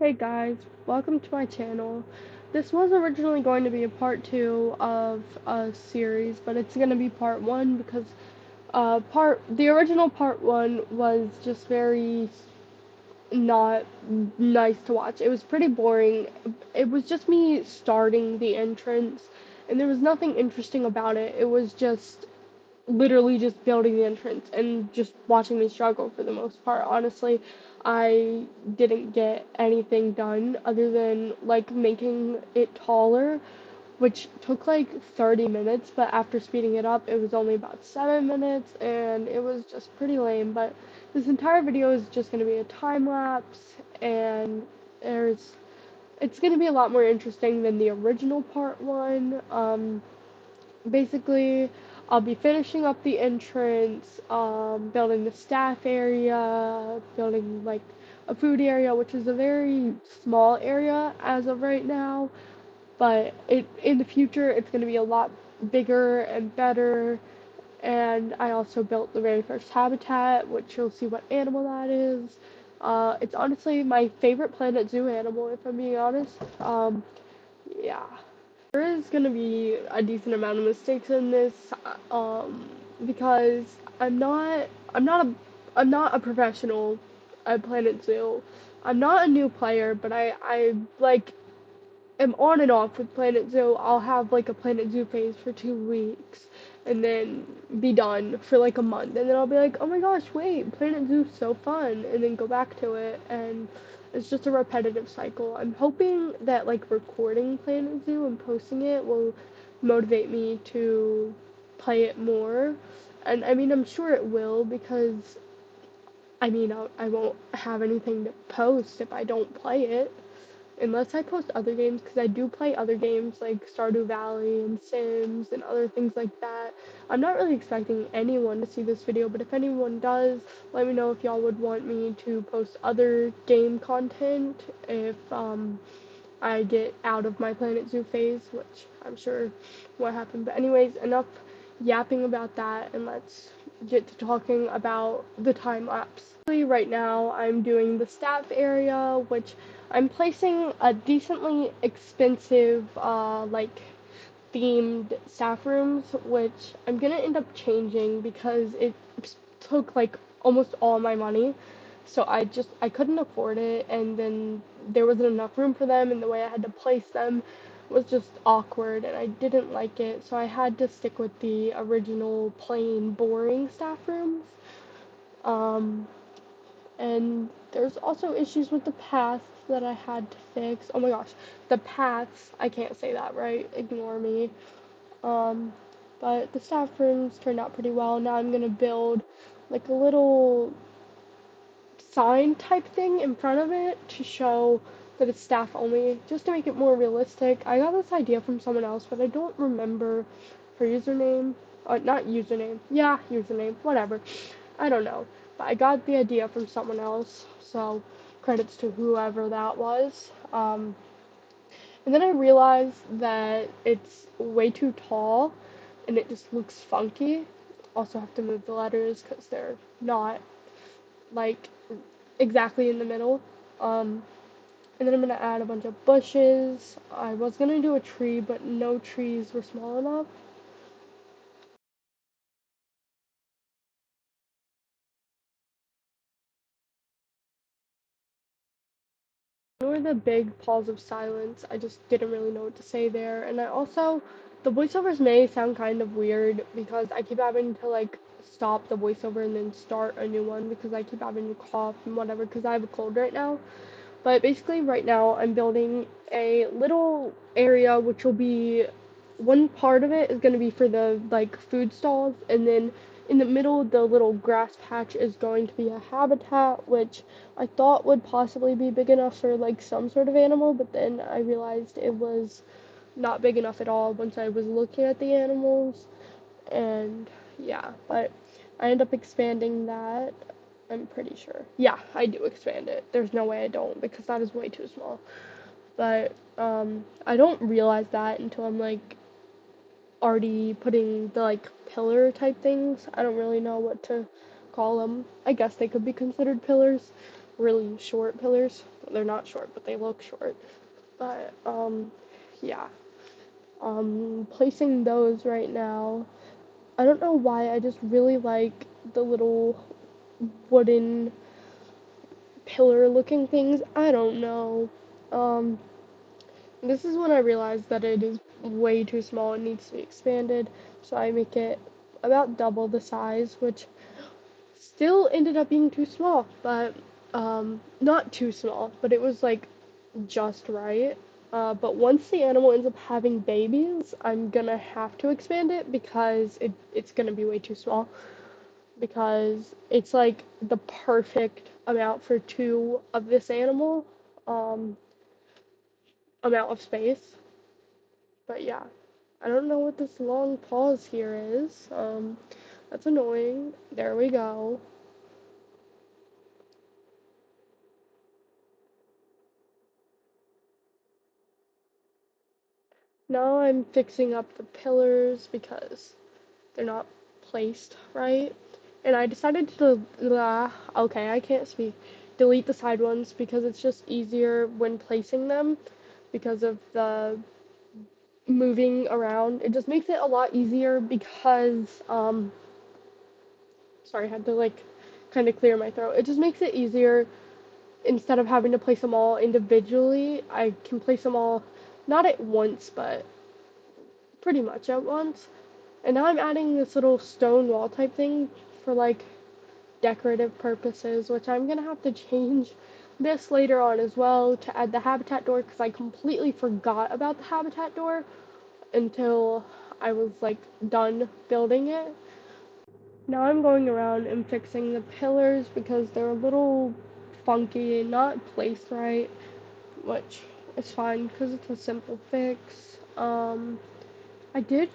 Hey guys, welcome to my channel. This was originally going to be a part 2 of a series, but it's going to be part 1 because the original part 1 was just very not nice to watch. It was pretty boring. It was just me starting the entrance, and there was nothing interesting about it. It was just literally just building the entrance and just watching me struggle for the most part. Honestly, I didn't get anything done other than like making it taller, which took like 30 minutes, but after speeding it up, it was only about 7 minutes and it was just pretty lame. But this entire video is just going to be a time lapse, and there's it's going to be a lot more interesting than the original part 1. Basically, I'll be finishing up the entrance, building the staff area, building like a food area, which is a very small area as of right now, but in the future it's going to be a lot bigger and better. And I also built the very first habitat, which you'll see what animal that is. It's honestly my favorite Planet Zoo animal, if I'm being honest. Yeah. There is gonna be a decent amount of mistakes in this, because I'm not a professional at Planet Zoo. I'm not a new player, but I like am on and off with Planet Zoo. I'll have like a Planet Zoo phase for 2 weeks and then be done for like a month. And then I'll be like, oh my gosh, wait, Planet Zoo's so fun. And then go back to it. And it's just a repetitive cycle. I'm hoping that like recording Planet Zoo and posting it will motivate me to play it more. And I mean, I'm sure it will because I won't have anything to post if I don't play it. Unless I post other games, because I do play other games like Stardew Valley and Sims and other things like that. I'm not really expecting anyone to see this video, but if anyone does, let me know if y'all would want me to post other game content if I get out of my Planet Zoo phase, which I'm sure won't happen. But anyways, enough yapping about that, and let's get to talking about the time lapse. Right now, I'm doing the staff area, which I'm placing a decently expensive, like, themed staff rooms, which I'm gonna end up changing because it took, like, almost all my money. So I couldn't afford it, and then there wasn't enough room for them, and the way I had to place them was just awkward, and I didn't like it, so I had to stick with the original plain boring staff rooms. Um, and there's also issues with the paths that I had to fix. Oh my gosh, the paths, I can't say that right, ignore me. Um, but the staff rooms turned out pretty well. Now I'm gonna build like a little sign type thing in front of it to show that it's staff only, just to make it more realistic. I got this idea from someone else, but I don't remember her username. Not username. Yeah, username. Whatever. I don't know. But I got the idea from someone else, so credits to whoever that was. And then I realized that it's way too tall and it just looks funky. Also have to move the letters because they're not like exactly in the middle. And then I'm gonna add a bunch of bushes. I was gonna do a tree, but no trees were small enough. Or the big pause of silence. I just didn't really know what to say there. And I also, the voiceovers may sound kind of weird because I keep having to like stop the voiceover and then start a new one because I keep having to cough and whatever because I have a cold right now. But basically, right now, I'm building a little area which will be one part of it is going to be for the like food stalls, and then in the middle, the little grass patch is going to be a habitat, which I thought would possibly be big enough for like some sort of animal, but then I realized it was not big enough at all once I was looking at the animals, and yeah, but I end up expanding that. I'm pretty sure. Yeah, I do expand it. There's no way I don't because that is way too small. But I don't realize that until I'm like already putting the like pillar type things. I don't really know what to call them. I guess they could be considered pillars. Really short pillars. They're not short, but they look short. But yeah. Placing those right now. I don't know why, I just really like the little wooden pillar looking things. I don't know. Um, this is when I realized that it is way too small and needs to be expanded. So I make it about double the size, which still ended up being too small, but not too small, but it was like just right. But once the animal ends up having babies, I'm gonna have to expand it because it's gonna be way too small. Because it's like the perfect amount for two of this animal, um, amount of space. But yeah, I don't know what this long pause here is. That's annoying. There we go. Now I'm fixing up the pillars because they're not placed right. And I decided to, okay, I can't speak, delete the side ones because it's just easier when placing them because of the moving around. It just makes it a lot easier because, sorry, I had to like kind of clear my throat. It just makes it easier instead of having to place them all individually. I can place them all not at once, but pretty much at once. And now I'm adding this little stone wall type thing for like decorative purposes, which I'm gonna have to change this later on as well to add the habitat door because I completely forgot about the habitat door until I was like done building it. Now I'm going around and fixing the pillars because they're a little funky and not placed right, which is fine because it's a simple fix. I did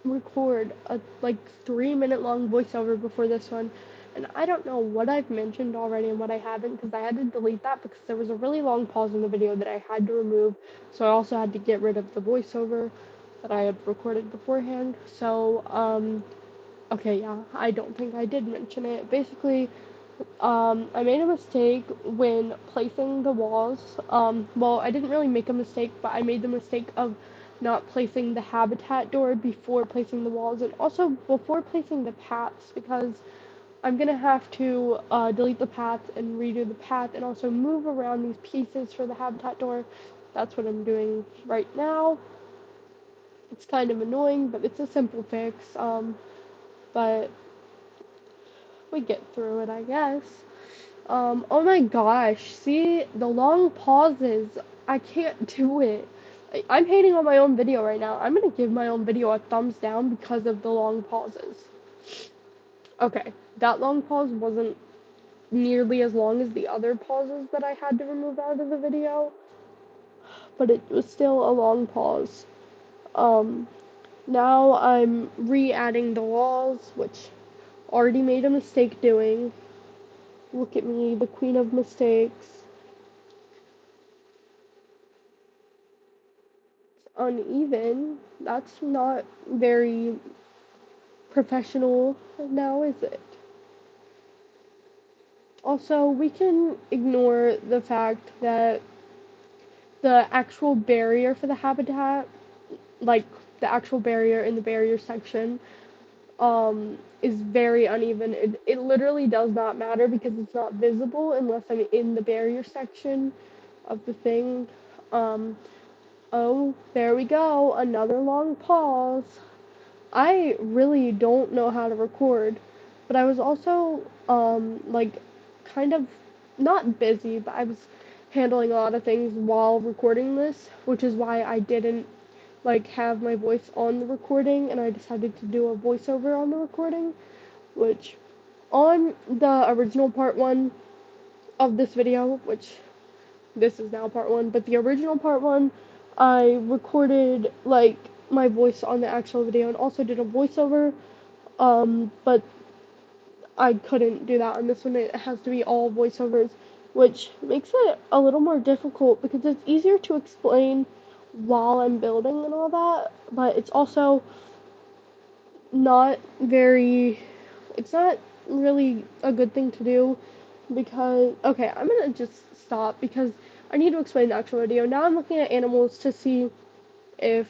record a like 3 minute long voiceover before this one, and I don't know what I've mentioned already and what I haven't because I had to delete that because there was a really long pause in the video that I had to remove. So I also had to get rid of the voiceover that I had recorded beforehand. So okay, yeah, I don't think I did mention it. Basically, I made a mistake when placing the walls. Well, I didn't really make a mistake, but I made the mistake of not placing the habitat door before placing the walls, and also before placing the paths, because I'm gonna have to delete the path and redo the path, and also move around these pieces for the habitat door. That's what I'm doing right now. It's kind of annoying, but it's a simple fix. But we get through it, I guess. Oh my gosh, see, the long pauses, I can't do it. I'm hating on my own video right now. I'm gonna give my own video a thumbs down because of the long pauses. Okay, that long pause wasn't nearly as long as the other pauses that I had to remove out of the video, but it was still a long pause. Um, Now I'm re-adding the walls, which already made a mistake doing. Look at me, the queen of mistakes. Uneven. That's not very professional now, is it? Also, we can ignore the fact that the actual barrier for the habitat, like the actual barrier in the barrier section, is very uneven. It literally does not matter because it's not visible unless I'm in the barrier section of the thing. Um, oh, there we go. Another long pause. I really don't know how to record, but I was also like kind of not busy, but I was handling a lot of things while recording this, which is why I didn't like have my voice on the recording and I decided to do a voiceover on the recording, which on the original part 1 of this video, which this is now part 1, but the original part 1, I recorded like my voice on the actual video and also did a voiceover, but I couldn't do that on this one. It has to be all voiceovers, which makes it a little more difficult because it's easier to explain while I'm building and all that, but it's also not very, it's not really a good thing to do because, okay, I'm gonna just stop because I need to explain the actual video. Now I'm looking at animals to see if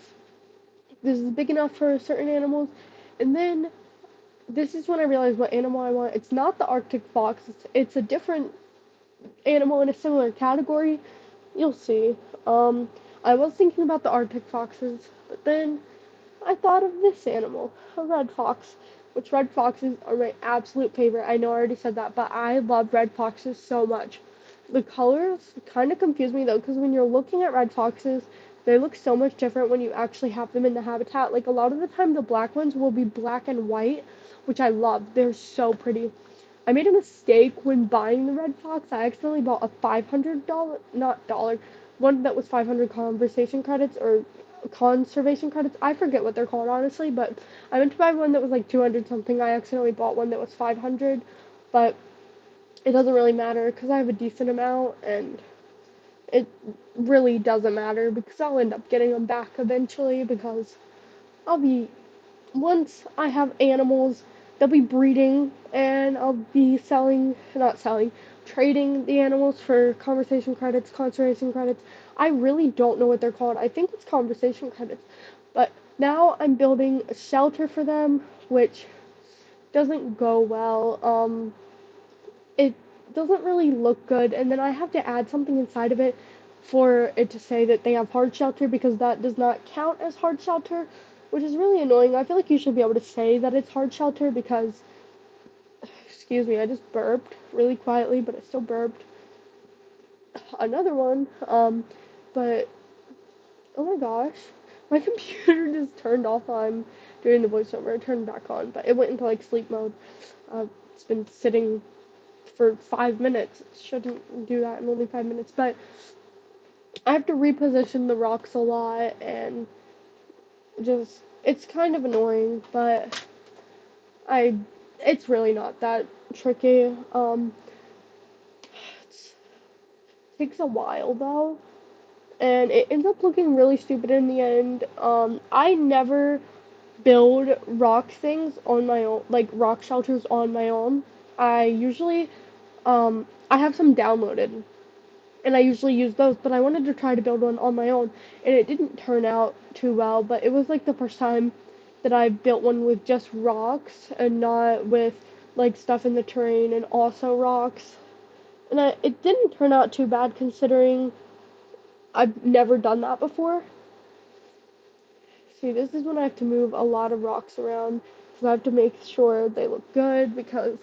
this is big enough for certain animals. And then this is when I realized what animal I want. It's not the Arctic fox. It's a different animal in a similar category. You'll see. Um, I was thinking about the Arctic foxes, but then I thought of this animal, a red fox, which red foxes are my absolute favorite. I know I already said that, but I love red foxes so much. The colors kind of confuse me though, because when you're looking at red foxes, they look so much different when you actually have them in the habitat. Like a lot of the time, the black ones will be black and white, which I love. They're so pretty. I made a mistake when buying the red fox. I accidentally bought a $500, not dollar, one that was 500 conversation credits or conservation credits. I forget what they're called honestly, but I went to buy one that was like 200 something. I accidentally bought one that was 500, but it doesn't really matter because I have a decent amount and it really doesn't matter because I'll end up getting them back eventually because I'll be once I have animals, they'll be breeding and I'll be not selling, trading the animals for conversation credits, conservation credits. I really don't know what they're called. I think it's conversation credits. But now I'm building a shelter for them, which doesn't go well. It doesn't really look good, and then I have to add something inside of it for it to say that they have hard shelter because that does not count as hard shelter, which is really annoying. I feel like you should be able to say that it's hard shelter because, excuse me, I just burped really quietly, but I still burped. Another one, but oh my gosh, my computer just turned off on doing the voiceover. It turned back on, but it went into like sleep mode. It's been sitting for 5 minutes. It shouldn't do that in only 5 minutes, but I have to reposition the rocks a lot and just it's kind of annoying, but I it's really not that tricky. It takes a while though, and it ends up looking really stupid in the end. I never build rock things on my own, like rock shelters on my own. I usually I have some downloaded and I usually use those, but I wanted to try to build one on my own, and it didn't turn out too well, but it was like the first time that I built one with just rocks and not with like stuff in the terrain and also rocks. And it didn't turn out too bad considering I've never done that before. See, this is when I have to move a lot of rocks around because I have to make sure they look good because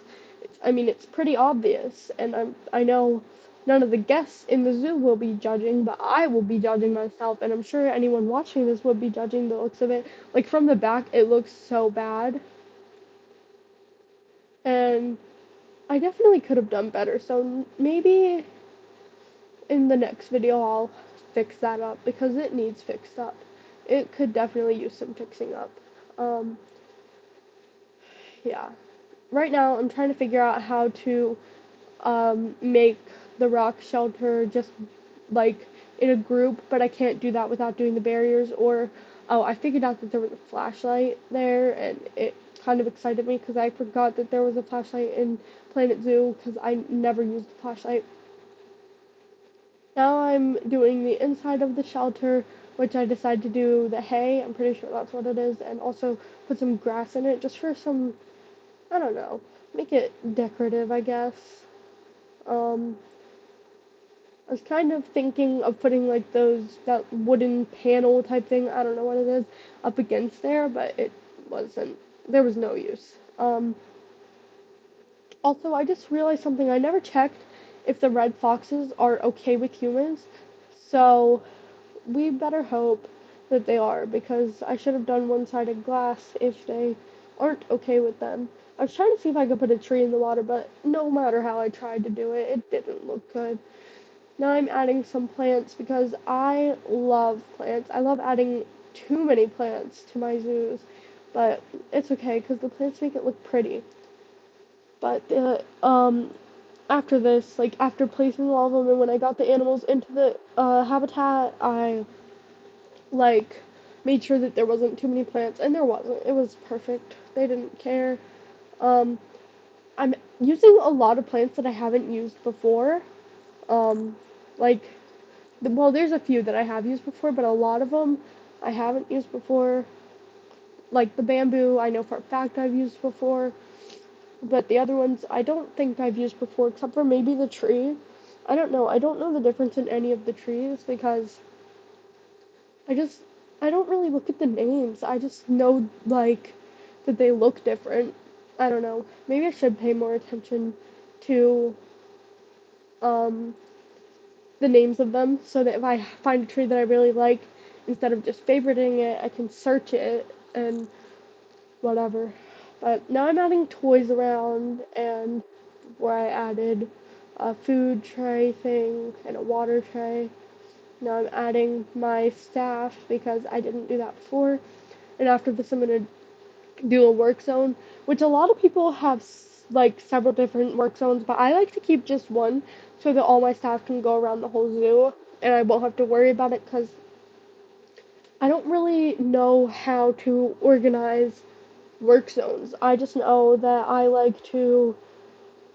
it's pretty obvious, and I know none of the guests in the zoo will be judging, but I will be judging myself, and I'm sure anyone watching this would be judging the looks of it. Like from the back, it looks so bad, and I definitely could have done better. So maybe in the next video I'll fix that up because it needs fixed up. It could definitely use some fixing up. Um, yeah. Right now, I'm trying to figure out how to make the rock shelter just like in a group, but I can't do that without doing the barriers. Or, oh, I figured out that there was a flashlight there, and it kind of excited me because I forgot that there was a flashlight in Planet Zoo because I never used the flashlight. Now I'm doing the inside of the shelter, which I decided to do the hay. I'm pretty sure that's what it is, and also put some grass in it just for some, I don't know, make it decorative, I guess. Um, I was kind of thinking of putting like that wooden panel type thing, I don't know what it is, up against there, but it wasn't, there was no use. Also, I just realized something. I never checked if the red foxes are okay with humans, so we better hope that they are, because I should have done one-sided glass if they aren't okay with them. I was trying to see if I could put a tree in the water, but no matter how I tried to do it, it didn't look good. Now I'm adding some plants because I love plants. I love adding too many plants to my zoos, but it's okay because the plants make it look pretty. But after this, like after placing all of them and when I got the animals into the habitat, I like made sure that there wasn't too many plants, and there wasn't. It was perfect. They didn't care. Um, I'm using a lot of plants that I haven't used before. Um, like Well, there's a few that I have used before, but a lot of them I haven't used before. Like the bamboo, I know for a fact I've used before, but the other ones I don't think I've used before, except for maybe the tree. I don't know. I don't know the difference in any of the trees because I just I don't really look at the names. I just know like that they look different. I don't know. Maybe I should pay more attention to um the names of them so that if I find a tree that I really like, instead of just favoriting it, I can search it and whatever. But now I'm adding toys around, and where I added a food tray thing and a water tray. Now I'm adding my staff because I didn't do that before. And after this, I'm gonna do a work zone, which a lot of people have like several different work zones, but I like to keep just one so that all my staff can go around the whole zoo and I won't have to worry about it because I don't really know how to organize work zones. I just know that I like to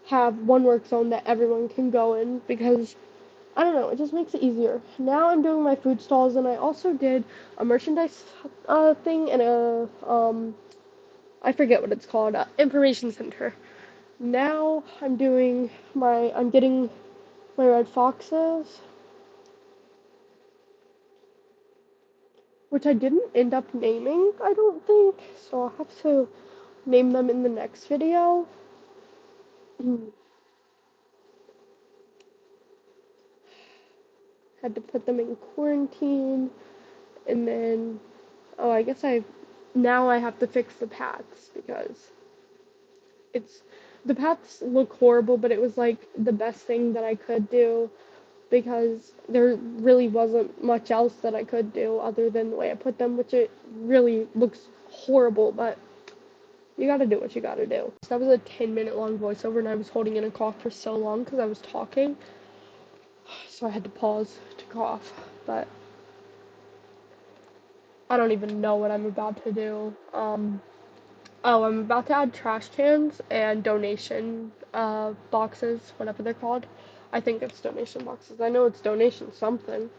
have one work zone that everyone can go in because I don't know, it just makes it easier. Now I'm doing my food stalls and I also did a merchandise thing and a I forget what it's called, information center. Now I'm getting my red foxes, which I didn't end up naming, I don't think, so I'll have to name them in the next video. Had to put them in quarantine, and then, oh, now I have to fix the paths because it's, the paths look horrible, but it was like the best thing that I could do because there really wasn't much else that I could do other than the way I put them, which it really looks horrible, but you gotta do what you gotta do. So that was a 10-minute long voiceover, and I was holding in a cough for so long because I was talking, so I had to pause to cough, but I don't even know what I'm about to do. Oh, I'm about to add trash cans and donation boxes, whatever they're called. I think it's donation boxes. I know it's donation something.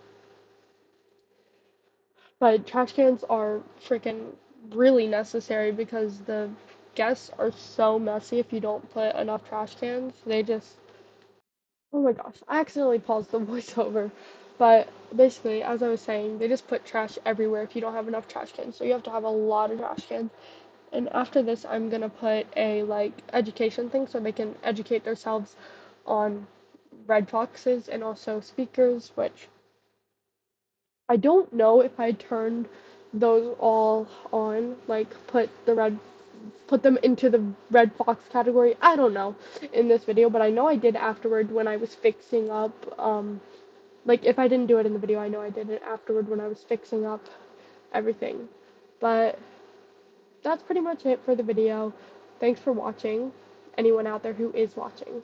But trash cans are freaking really necessary because the guests are so messy if you don't put enough trash cans. They just, oh my gosh, I accidentally paused the voiceover. But basically, as I was saying, they just put trash everywhere if you don't have enough trash cans. So you have to have a lot of trash cans. And after this, I'm gonna put a like education thing so they can educate themselves on red foxes and also speakers, which I don't know if I turned those all on, like put them into the red fox category. I don't know in this video, but I know I did afterward when I was fixing up, like if I didn't do it in the video, I know I did it afterward when I was fixing up everything. But that's pretty much it for the video. Thanks for watching, anyone out there who is watching.